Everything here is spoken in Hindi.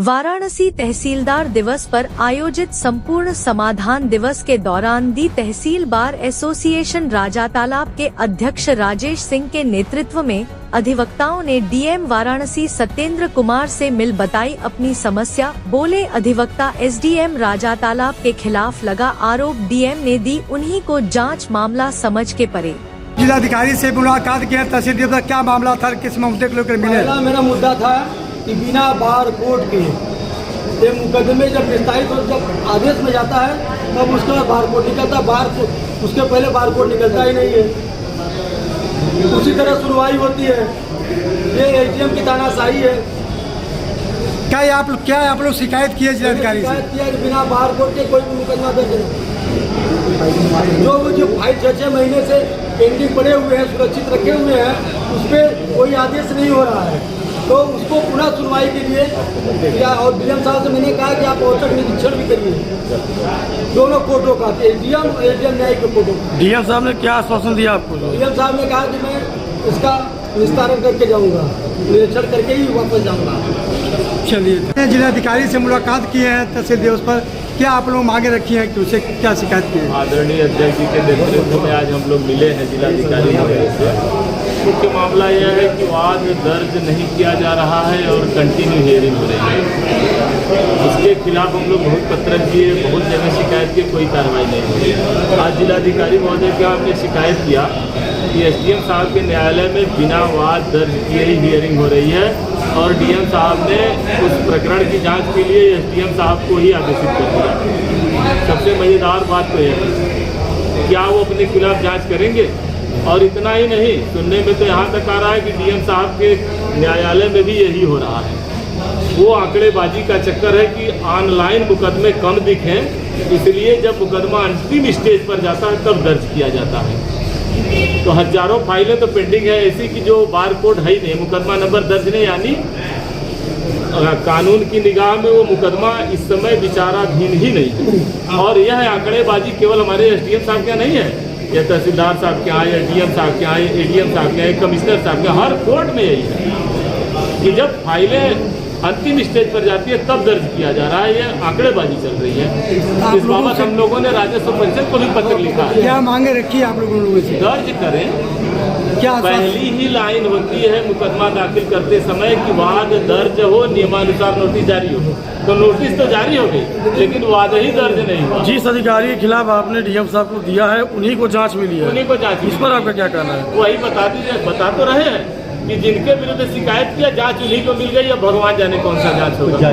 वाराणसी तहसीलदार दिवस पर आयोजित संपूर्ण समाधान दिवस के दौरान दी तहसील बार एसोसिएशन राजातालाब के अध्यक्ष राजेश सिंह के नेतृत्व में अधिवक्ताओं ने डीएम वाराणसी सत्येंद्र कुमार से मिल बताई अपनी समस्या। बोले अधिवक्ता एसडीएम राजातालाब के खिलाफ लगा आरोप डीएम ने दी उन्हीं को जांच मामला समझ के परे। जिलाधिकारी से मुलाकात किया, तहसील पर क्या मामला था, किस मुद्दे को लेकर मिले? मेरा मुद्दा था कि बिना बार कोड के ये मुकदमे जब निस्तारित और जब आदेश में जाता है तब उसके बाद बार कोड निकलता है, उसके पहले बार कोड निकलता ही नहीं है। उसी तरह सुनवाई होती है, ये एटीएम की तानाशाही है। क्या आप लोग शिकायत किए जिलाधिकारी से? शिकायत किया कि बिना बार कोड के कोई भी मुकदमा दर्ज नहीं। जो फाइल 6 महीने से पेंडिंग पड़े हुए हैं, सुरक्षित रखे हुए हैं, उस पर कोई आदेश नहीं हो रहा है, तो उसको पुनः सुनवाई के लिए और डीएम साहब से मैंने कहा कि आप औचक निरीक्षण भी करिए दोनों कोर्टों का, एडीएम न्यायिक के कोर्टों का। डीएम साहब ने क्या आश्वासन दिया आपको? डीएम साहब ने कहा कि मैं इसका विस्तारण करके जाऊंगा, निरीक्षण करके ही वापस जाऊंगा। चलिए, जिलाधिकारी से मुलाकात की है तहसील दिवस पर, क्या आप लोग मांगे रखी है कि उसे क्या शिकायत की है? आदरणीय अध्यक्ष जी के नेतृत्व में आज हम लोग मिले हैं जिलाधिकारी से। मुख्य मामला यह है कि वाद दर्ज नहीं किया जा रहा है और कंटिन्यू हियरिंग हो रही है। इसके खिलाफ हम लोग बहुत पत्र किए, बहुत जगह शिकायत की, कोई कार्रवाई नहीं हुई। आज जिलाधिकारी महोदय के हमने शिकायत किया कि एसडीएम साहब के न्यायालय में बिना वाद दर्ज किए ही हियरिंग हो रही है और डीएम साहब ने उस प्रकरण की जांच के लिए एसडीएम साहब को ही आदेशित कर दिया। सबसे मज़ेदार बात तो यह है, क्या वो अपने खिलाफ जांच करेंगे? और इतना ही नहीं, सुनने में तो यहाँ तक आ रहा है कि डीएम साहब के न्यायालय में भी यही हो रहा है। वो आंकड़ेबाजी का चक्कर है कि ऑनलाइन मुकदमे कम दिखें, इसलिए जब मुकदमा अंतिम स्टेज पर जाता है तब दर्ज किया जाता है। तो हजारों फाइलें तो पेंडिंग है ऐसी कि जो बार कोड है ही नहीं, मुकदमा नंबर दर्ज नहीं, यानी कानून की निगाह में वो मुकदमा इस समय विचाराधीन ही नहीं है। और यह आंकड़ेबाजी केवल हमारे एसडीएम साहब का नहीं है, या तहसीलदार साहब के यहाँ, या डीएम साहब के यहाँ, एडीएम साहब के यहाँ, कमिश्नर साहब के, हर कोर्ट में यही है कि जब फाइलें अंतिम स्टेज पर जाती है तब दर्ज किया जा रहा है। ये आंकड़ेबाजी चल रही है। इस बाबत हम लोगों ने राजस्व परिषद को भी पत्र लिखा है। क्या मांगे रखी है आप लोगों से? दर्ज करें। क्या पहली ही लाइन होती है मुकदमा दाखिल करते समय कि वाद दर्ज हो, नियमानुसार नोटिस जारी हो। तो नोटिस तो जारी हो गई, लेकिन वाद ही दर्ज नहीं हुआ। जिस अधिकारी के खिलाफ आपने डीएम साहब को दिया है उन्हीं को जांच मिली है, उन्हीं को जांच। इस पर आपका क्या कहना है? वही बता दीजिए, बता तो रहे हैं कि जिनके विरुद्ध शिकायत किया जांच उन्हीं को मिल गई, अब भगवान जाने कौन सा जांच होगा।